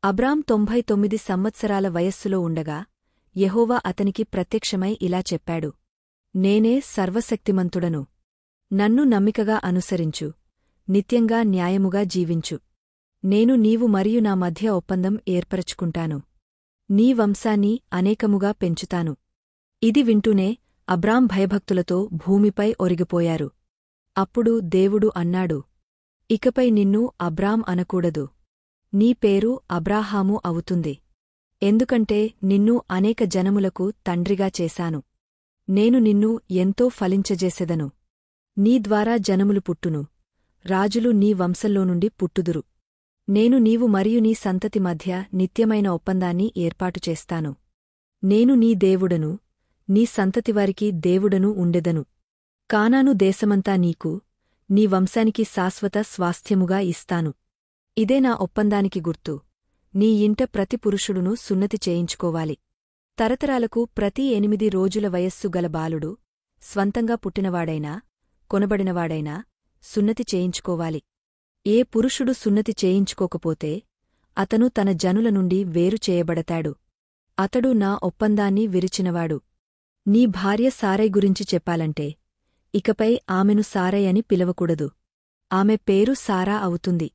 అబ్రాం 99 సంవత్సరాల వయస్సులో ఉండగా యెహోవా అతనికి ప్రత్యక్షమై ఇలా చెప్పాడు. నేనే సర్వశక్తిమంతుడను. నన్ను నమ్మికగా అనుసరించు. నిత్యంగా న్యాయముగా జీవించు. నేను నీవు మరియు నా మధ్య ఒప్పందం ఏర్పరచుకుంటాను. నీ వంశాన్ని అనేకముగా పెంచుతాను. ఇది వింటూనే అబ్రాం భయభక్తులతో భూమిపై ఒరిగిపోయారు. అప్పుడు దేవుడు అన్నాడు, ఇకపై నిన్ను అబ్రాం అనకూడదు. నీ పేరు అబ్రాహాము అవుతుంది. ఎందుకంటే నిన్ను అనేక జనములకు తండ్రిగా చేశాను. నేను నిన్ను ఎంతో ఫలించజేసెదను. నీ ద్వారా జనములు పుట్టును. రాజులు నీ వంశంలో నుండి పుట్టుదురు. నేను నీవు మరియు నీ సంతతి మధ్య నిత్యమైన ఒప్పందాన్ని ఏర్పాటు చేస్తాను. నేను నీ దేవుడను, నీ సంతతివారికి దేవుడను ఉండెదను. కానాను దేశమంతా నీకు, నీ వంశానికి శాశ్వత స్వాస్థ్యముగా ఇస్తాను. ఇదే నా ఒప్పందానికి గుర్తు. నీ ఇంట ప్రతి పురుషుడును సున్నతి చేయించుకోవాలి. తరతరాలకు ప్రతి 8 రోజుల వయస్సు గల బాలుడు, స్వంతంగా పుట్టినవాడైనా కొనబడినవాడైనా సున్నతి చేయించుకోవాలి. ఏ పురుషుడు సున్నతి చేయించుకోకపోతే అతను తన జనుల నుండి వేరు చేయబడతాడు. అతడు నా ఒప్పందాన్ని విరిచినవాడు. నీ భార్య సారై గురించి చెప్పాలంటే ఇకపై ఆమెను సారై అని పిలవకూడదు. ఆమె పేరు సారా అవుతుంది.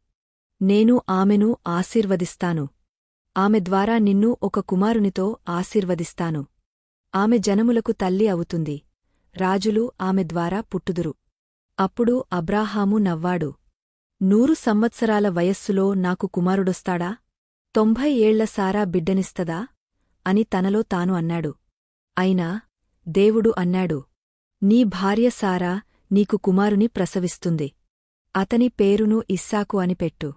నేను ఆమెను ఆశీర్వదిస్తాను. ఆమె ద్వారా నిన్ను ఒక కుమారునితో ఆశీర్వదిస్తాను. ఆమె జనములకు తల్లి అవుతుంది. రాజులు ఆమె ద్వారా పుట్టుదురు. అప్పుడు అబ్రాహాము నవ్వాడు. 100 సంవత్సరాల వయస్సులో నాకు కుమారుడొస్తాడా? 90 ఏళ్ల సారా బిడ్డనిస్తదా? అని తనలో తాను అన్నాడు. అయినా దేవుడు అన్నాడు, నీ భార్య సారా నీకు కుమారుని ప్రసవిస్తుంది. అతని పేరును ఇస్సాకు అని పెట్టు.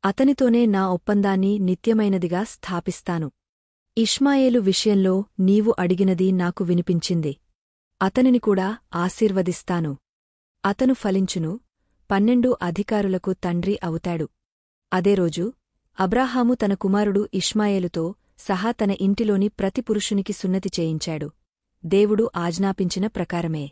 అతనితోనే నా ఒప్పందాన్ని నిత్యమైనదిగా స్థాపిస్తాను. ఇష్మాయేలు విషయంలో నీవు అడిగినది నాకు వినిపించింది. అతనిని కూడా ఆశీర్వదిస్తాను. అతను ఫలించును, 12 అధికారులకు తండ్రి అవుతాడు. అదే రోజు అబ్రాహాము తన కుమారుడు ఇష్మాయేలుతో సహా తన ఇంటిలోని ప్రతి పురుషునికి సున్నతి చేయించాడు. దేవుడు ఆజ్ఞాపించిన ప్రకారమే.